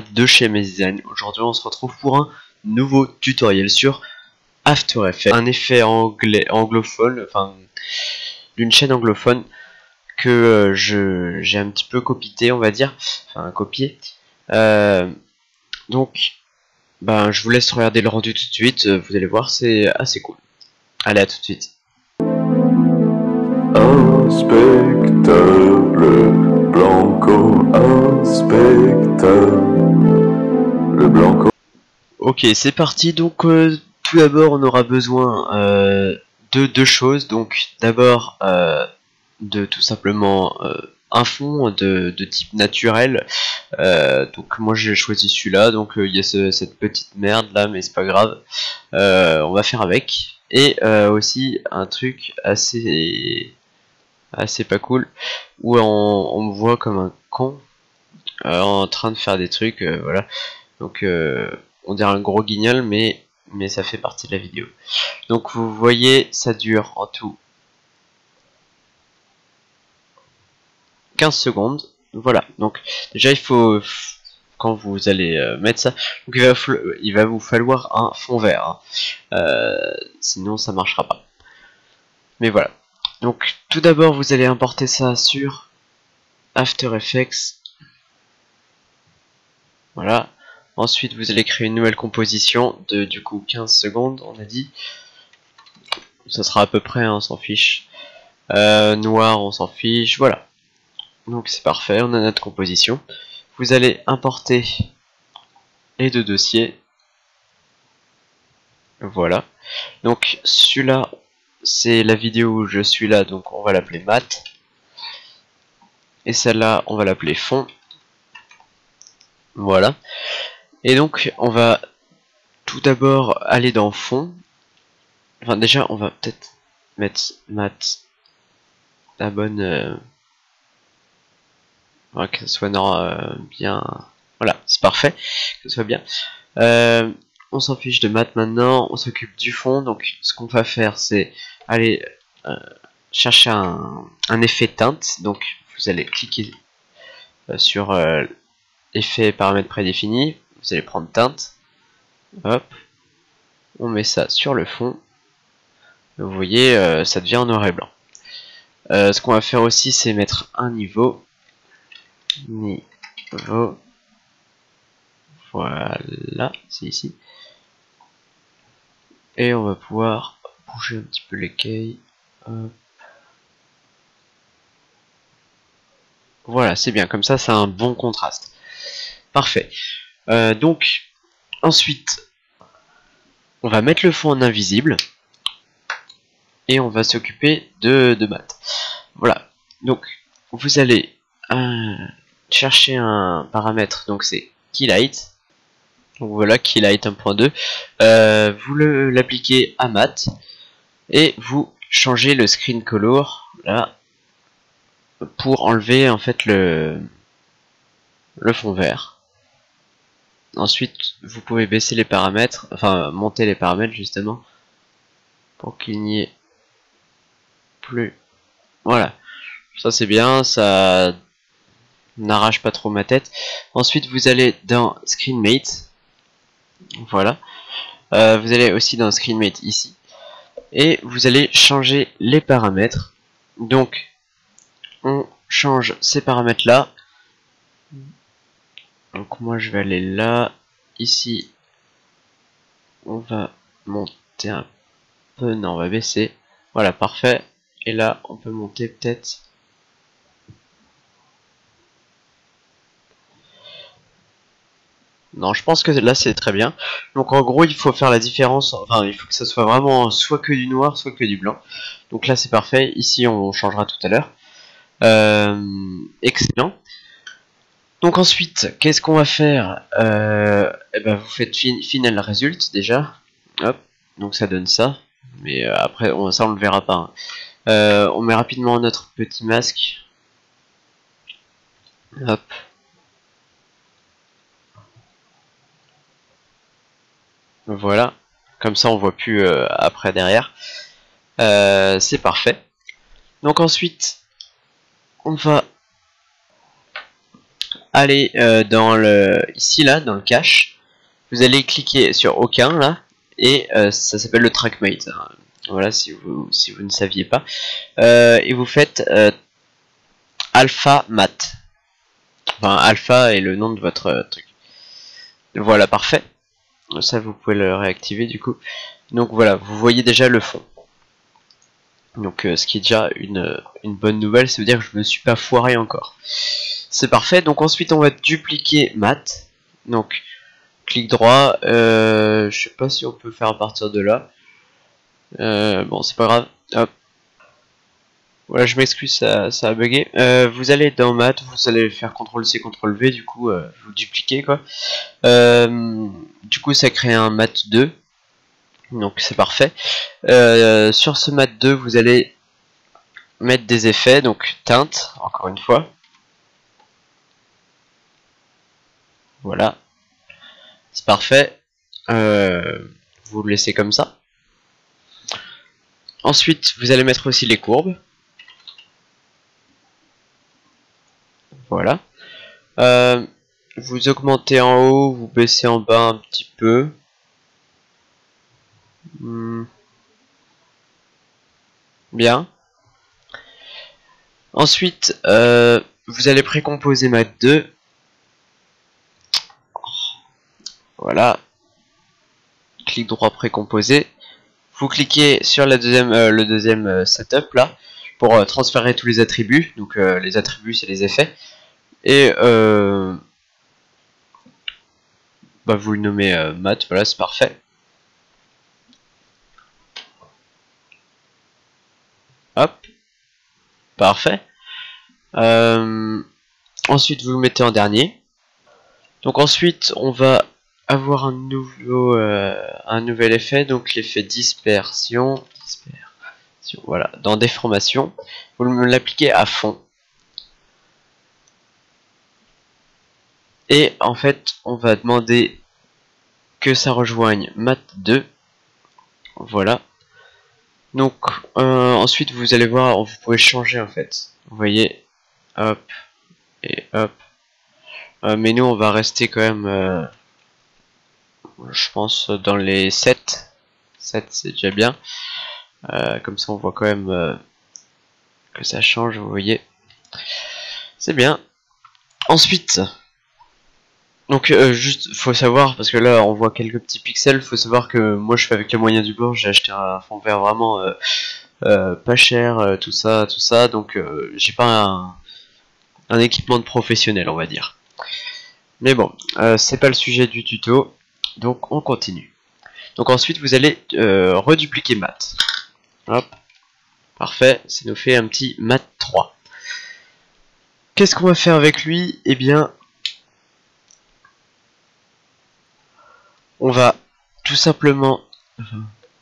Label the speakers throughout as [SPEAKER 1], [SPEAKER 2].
[SPEAKER 1] de chez Design. Aujourd'hui on se retrouve pour un nouveau tutoriel sur After Effects, un effet anglophone, enfin d'une chaîne anglophone que j'ai un petit peu copité, on va dire, enfin copié. Donc ben je vous laisse regarder le rendu tout de suite, vous allez voir, c'est assez cool. Allez, à tout de suite.
[SPEAKER 2] Inspecteur Blanco, inspecteur le Blanco.
[SPEAKER 1] Ok, c'est parti. Donc tout d'abord on aura besoin de deux choses. Donc d'abord de tout simplement un fond de type naturel. Donc moi j'ai choisi celui-là. Donc il y a cette petite merde là, mais c'est pas grave. On va faire avec. Et aussi un truc assez pas cool où on me voit comme un con en train de faire des trucs. Voilà. Donc on dirait un gros guignol, mais ça fait partie de la vidéo. Donc vous voyez, ça dure en tout 15 secondes. Voilà, donc déjà il faut, quand vous allez mettre ça, donc il va vous falloir un fond vert, hein. Sinon ça marchera pas. Mais voilà, donc tout d'abord vous allez importer ça sur After Effects. Voilà. Ensuite vous allez créer une nouvelle composition de du coup 15 secondes, on a dit. Ça sera à peu près, hein, on s'en fiche. Noir, on s'en fiche, voilà. Donc c'est parfait, on a notre composition. Vous allez importer les deux dossiers. Voilà. Donc celui-là, c'est la vidéo où je suis là, donc on va l'appeler mat. Et celle-là, on va l'appeler fond. Voilà. Et donc on va tout d'abord aller dans fond. Enfin déjà, on va peut-être mettre mat la bonne... voilà, que ce soit bien... Voilà, c'est parfait, que ce soit bien. On s'en fiche de maths maintenant, on s'occupe du fond. Donc ce qu'on va faire, c'est aller chercher un effet teinte. Donc vous allez cliquer sur effet paramètres prédéfinis, vous allez prendre teinte, hop, on met ça sur le fond. Vous voyez, ça devient en noir et blanc. Ce qu'on va faire aussi, c'est mettre un niveau. Voilà, c'est ici. Et on va pouvoir bouger un petit peu l'écaille. Voilà, c'est bien, comme ça, c'est un bon contraste. Parfait. Donc, ensuite, on va mettre le fond en invisible. Et on va s'occuper de maths. Voilà. Donc, vous allez chercher un paramètre, donc c'est keylight. Donc voilà, keylight 1.2. Vous l'appliquez à maths. Et vous changez le screen color, là, pour enlever en fait le fond vert. Ensuite, vous pouvez baisser les paramètres, enfin monter les paramètres justement, pour qu'il n'y ait plus. Voilà, ça c'est bien, ça n'arrache pas trop ma tête. Ensuite, vous allez dans ScreenMate, voilà. Vous allez aussi dans ScreenMate ici, et vous allez changer les paramètres. Donc, on change ces paramètres là. Donc moi je vais aller là, ici on va monter un peu, non on va baisser, voilà parfait, et là on peut monter peut-être, non je pense que là c'est très bien. Donc en gros il faut faire la différence, enfin il faut que ça soit vraiment soit que du noir soit que du blanc. Donc là c'est parfait, ici on changera tout à l'heure. Excellent. Donc ensuite, qu'est-ce qu'on va faire? Eh ben, vous faites final result déjà. Hop, donc ça donne ça. Mais après, ça on le verra pas, hein. On met rapidement notre petit masque. Hop. Voilà. Comme ça on voit plus après derrière. C'est parfait. Donc ensuite, on va aller dans ici là, dans le cache. Vous allez cliquer sur aucun là, et ça s'appelle le TrackMate. Voilà, si vous ne saviez pas. Et vous faites Alpha Mat. Enfin, Alpha est le nom de votre truc. Voilà, parfait. Ça, vous pouvez le réactiver du coup. Donc voilà, vous voyez déjà le fond. Donc ce qui est déjà une bonne nouvelle, ça veut dire que je me suis pas foiré encore. C'est parfait. Donc ensuite on va dupliquer mat. Donc clic droit. Je sais pas si on peut faire à partir de là. Bon, c'est pas grave. Hop. Voilà, je m'excuse, ça a bugué. Vous allez dans mat, vous allez faire CTRL-C, CTRL-V, du coup vous dupliquez quoi. Du coup ça crée un mat 2. Donc c'est parfait. Sur ce mat 2, vous allez mettre des effets, donc teinte, encore une fois. Voilà. C'est parfait. Vous le laissez comme ça. Ensuite, vous allez mettre aussi les courbes. Voilà. Vous augmentez en haut, vous baissez en bas un petit peu. Bien. Ensuite, vous allez précomposer mat 2. Voilà. Clic droit précomposé. Vous cliquez sur la le deuxième setup là pour transférer tous les attributs. Donc les attributs c'est les effets. Et bah, vous le nommez mat. Voilà, c'est parfait. Hop. Parfait. Ensuite vous le mettez en dernier. Donc ensuite on va avoir un nouvel effet, donc l'effet dispersion, voilà, dans déformation, vous l'appliquez à fond. Et en fait, on va demander que ça rejoigne mat 2. Voilà. Donc ensuite vous allez voir, vous pouvez changer en fait. Vous voyez, hop et hop. Mais nous on va rester quand même, je pense, dans les 7. 7 c'est déjà bien. Comme ça on voit quand même que ça change, vous voyez. C'est bien. Ensuite, donc juste faut savoir, parce que là on voit quelques petits pixels, faut savoir que moi je fais avec les moyens du bord, j'ai acheté un fond vert vraiment pas cher, tout ça, donc j'ai pas un équipement de professionnel, on va dire. Mais bon, c'est pas le sujet du tuto, donc on continue. Donc ensuite vous allez redupliquer mat. Hop, parfait, ça nous fait un petit mat 3. Qu'est-ce qu'on va faire avec lui? Eh bien, on va tout simplement,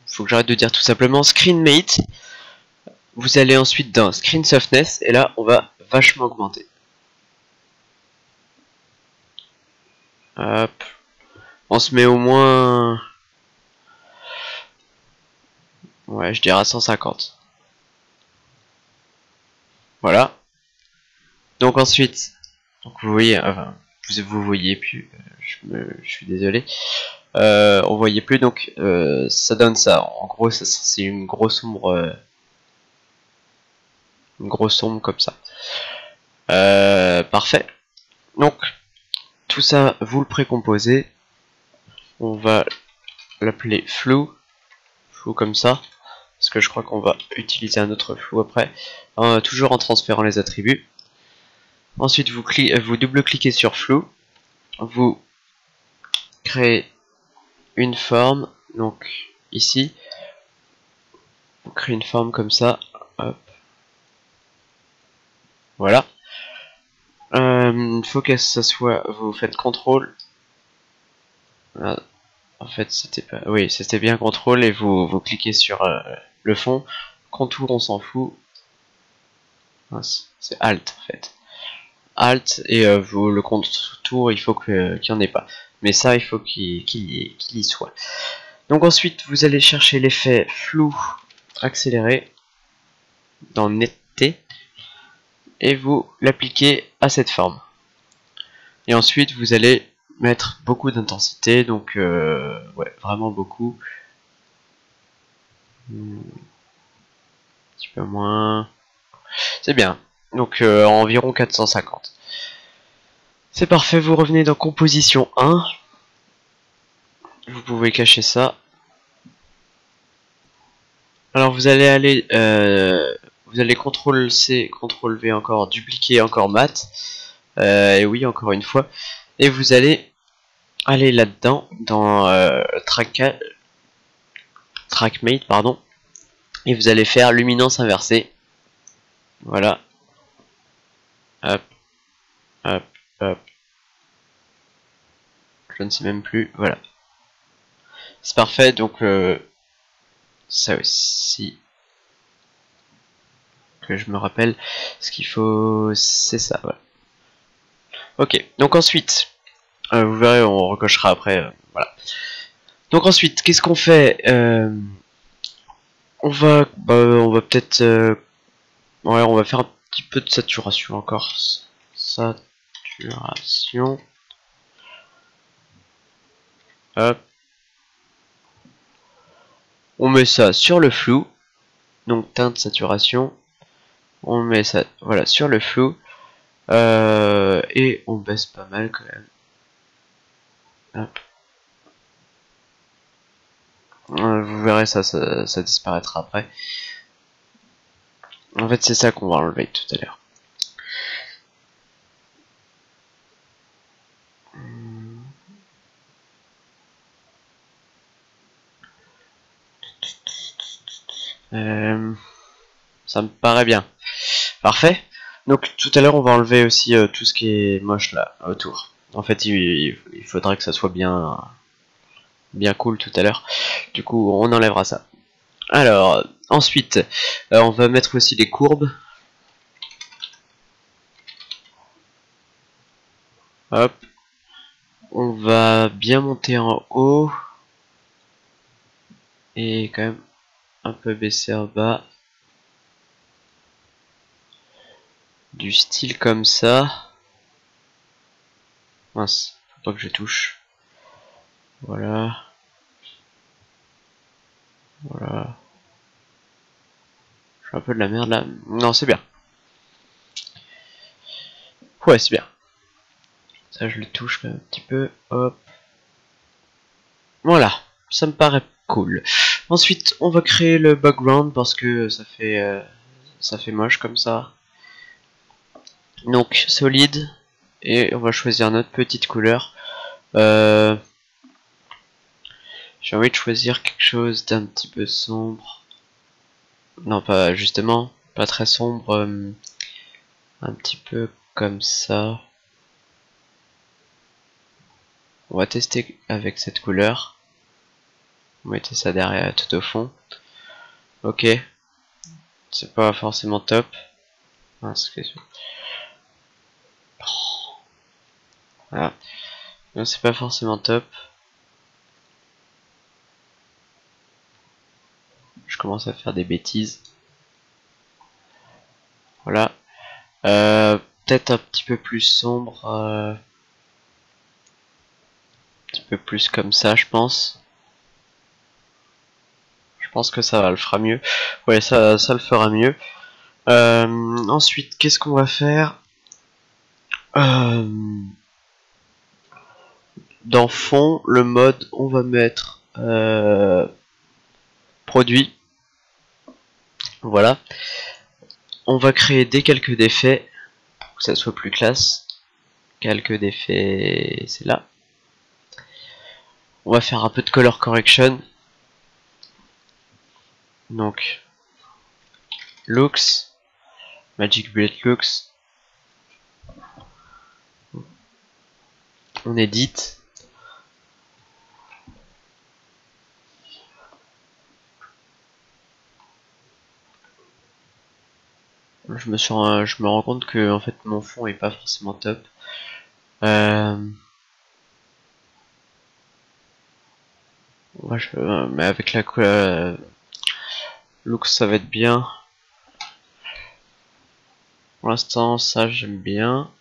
[SPEAKER 1] faut que j'arrête de dire tout simplement, screen mate. Vous allez ensuite dans screen softness et là on va vachement augmenter. Hop, on se met au moins, ouais, je dirais à 150. Voilà. Donc ensuite, donc vous voyez, enfin, vous voyez plus, je suis désolé. On voyait plus, donc ça donne ça. En gros, c'est une grosse ombre comme ça. Parfait. Donc tout ça, vous le précomposez. On va l'appeler flou comme ça, parce que je crois qu'on va utiliser un autre flou après. Toujours en transférant les attributs. Ensuite, vous double-cliquez sur flou. Vous créez une forme, donc ici. Vous créez une forme comme ça. Hop. Voilà. Il faut que ça soit, vous faites contrôle. En fait c'était pas, oui c'était bien contrôle et vous cliquez sur le fond. Contour on s'en fout. C'est alt en fait. Alt et le contour il faut qu'il n'y en ait pas. Mais ça il faut qu'il y soit. Donc ensuite vous allez chercher l'effet flou accéléré dans netteté et vous l'appliquez à cette forme. Et ensuite vous allez mettre beaucoup d'intensité, donc ouais, vraiment beaucoup. Un petit peu moins. C'est bien. Donc environ 450. C'est parfait, vous revenez dans composition 1. Vous pouvez cacher ça. Alors vous allez aller vous allez CTRL C, CTRL V encore, dupliquer encore mat. Et oui, encore une fois. Et vous allez aller là-dedans dans TrackMate, pardon. Et vous allez faire luminance inversée. Voilà. Hop, hop, hop. Je ne sais même plus. Voilà. C'est parfait. Donc ça aussi que je me rappelle. Ce qu'il faut, c'est ça. Voilà. Ok. Donc ensuite, vous verrez, on recochera après. Voilà. Donc ensuite, qu'est-ce qu'on fait on va peut-être, ouais, on va faire un petit peu de saturation encore. Saturation. Hop. On met ça sur le flou. Donc teinte saturation. On met ça, voilà, sur le flou. Et on baisse pas mal quand même. Hop. Vous verrez ça disparaîtra après. En fait, c'est ça qu'on va enlever tout à l'heure. Ça me paraît bien. Parfait. Donc tout à l'heure, on va enlever aussi tout ce qui est moche là autour. En fait, il faudra que ça soit bien cool tout à l'heure. Du coup, on enlèvera ça. Alors, ensuite, on va mettre aussi des courbes. Hop. On va bien monter en haut. Et quand même un peu baisser en bas. Du style comme ça. Mince, faut pas que je touche. Voilà. Voilà. Je fais un peu de la merde là. Non, c'est bien. Ouais, c'est bien. Ça, je le touche quand même un petit peu. Hop. Voilà. Ça me paraît cool. Ensuite, on va créer le background parce que ça fait moche comme ça. Donc, solide. Et on va choisir notre petite couleur. J'ai envie de choisir quelque chose d'un petit peu sombre. Non, pas justement, pas très sombre. Un petit peu comme ça. On va tester avec cette couleur. On mettait ça derrière tout au fond. Ok. C'est pas forcément top. Voilà. C'est pas forcément top. Je commence à faire des bêtises. Voilà. Peut-être un petit peu plus sombre. Un petit peu plus comme ça, je pense. Je pense que ça le fera mieux. Ouais, ça le fera mieux. Ensuite, qu'est-ce qu'on va faire dans fond, le mode, on va mettre produit. Voilà. On va créer des calques d'effets pour que ça soit plus classe. Calque d'effets, c'est là. On va faire un peu de color correction. Donc, looks, Magic Bullet looks. On édite. Je me rends compte que en fait mon fond est pas forcément top. Mais avec la look ça va être bien. Pour l'instant ça j'aime bien.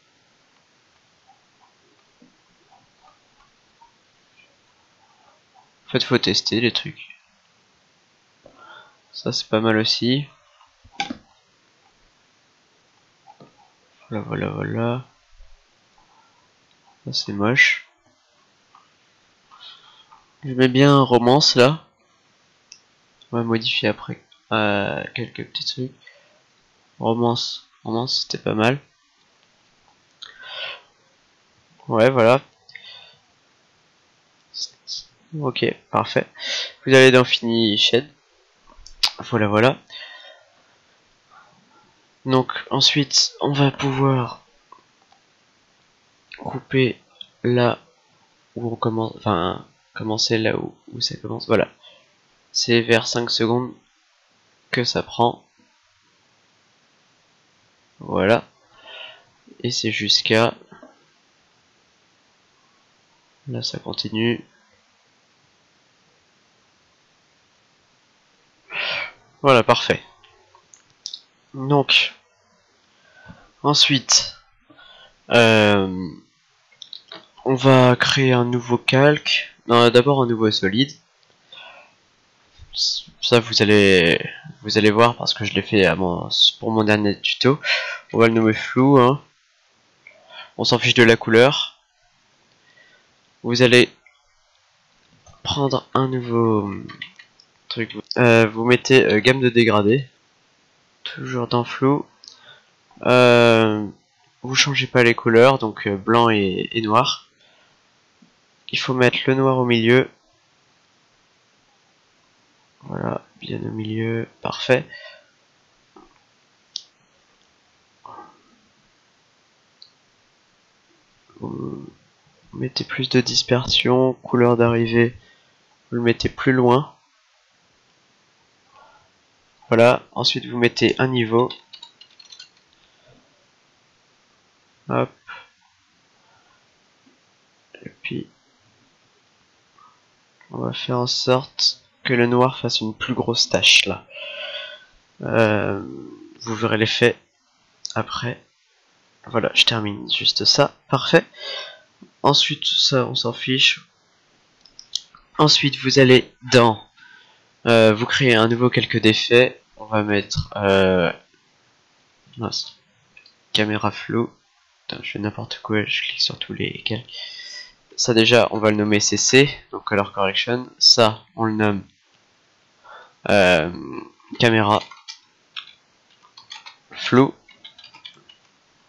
[SPEAKER 1] En fait, faut tester les trucs. Ça, c'est pas mal aussi. Voilà, voilà, voilà. Ça, c'est moche. Je mets bien romance là. On va modifier après quelques petits trucs. Romance, c'était pas mal. Ouais, voilà. Ok, parfait. Vous allez dans Fini Shade. Voilà, voilà. Donc ensuite, on va pouvoir couper là où on commence, enfin commencer là où ça commence. Voilà. C'est vers 5 secondes que ça prend. Voilà. Et c'est jusqu'à... Là ça continue. Voilà, parfait. Donc, ensuite, on va créer un nouveau calque. Non, d'abord un nouveau solide. Ça vous allez voir parce que je l'ai fait pour mon dernier tuto. On va le nommer flou, hein. On s'en fiche de la couleur. Vous allez prendre un nouveau truc. Vous mettez gamme de dégradé. Toujours dans flou. Vous changez pas les couleurs, donc blanc et noir. Il faut mettre le noir au milieu. Voilà, bien au milieu, parfait. Vous mettez plus de dispersion, couleur d'arrivée, vous le mettez plus loin. Voilà, ensuite vous mettez un niveau. Hop. Et puis, on va faire en sorte que le noir fasse une plus grosse tache là. Vous verrez l'effet après. Voilà, je termine juste ça, parfait. Ensuite, ça on s'en fiche. Ensuite, vous allez dans... vous créez un nouveau calque d'effet. On va mettre... mince. Caméra flow. Putain, je fais n'importe quoi, je clique sur tous les calques. Ça déjà, on va le nommer CC, donc Color Correction. Ça, on le nomme caméra flow.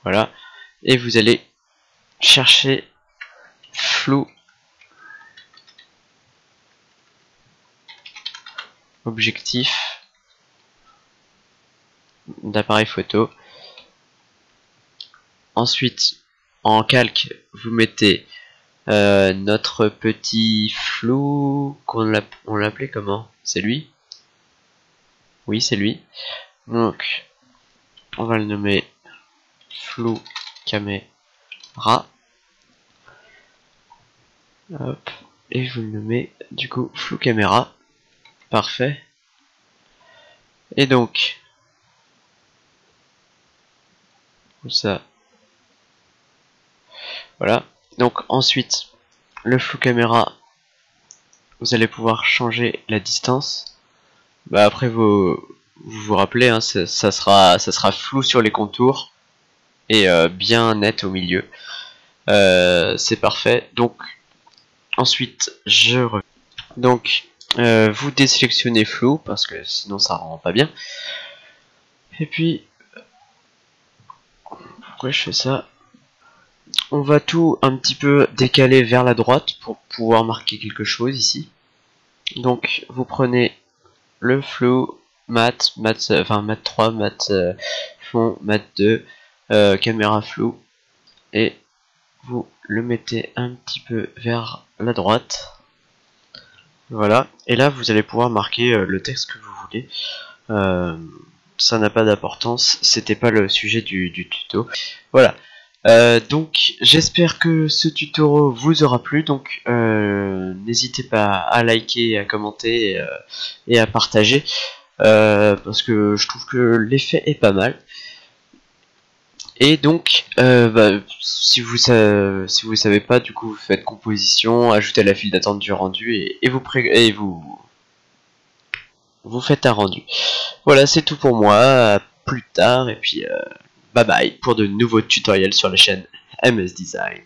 [SPEAKER 1] Voilà. Et vous allez chercher flou objectif d'appareil photo. Ensuite, en calque, vous mettez notre petit flou on l'appelait comment? C'est lui? Oui, c'est lui. Donc, on va le nommer flou caméra. Hop. Et je vous le nommez du coup flou caméra. Parfait. Et donc, ça. Voilà. Donc ensuite, le flou caméra, vous allez pouvoir changer la distance. Bah après vous vous rappelez, hein, ça sera flou sur les contours et bien net au milieu. C'est parfait. Donc ensuite donc vous désélectionnez flou parce que sinon ça rend pas bien. Et puis pourquoi je fais ça? On va tout un petit peu décaler vers la droite pour pouvoir marquer quelque chose ici. Donc vous prenez le flou, mat 3, mat fond, mat 2, caméra flou, et vous le mettez un petit peu vers la droite. Voilà, et là vous allez pouvoir marquer le texte que vous voulez. Ça n'a pas d'importance, c'était pas le sujet du tuto. Voilà. Donc j'espère que ce tuto vous aura plu, donc n'hésitez pas à liker, à commenter et à partager, parce que je trouve que l'effet est pas mal. Et donc, si vous savez pas, du coup, vous faites composition, ajoutez la file d'attente du rendu et vous faites un rendu. Voilà, c'est tout pour moi. À plus tard et puis bye bye pour de nouveaux tutoriels sur la chaîne MS Design.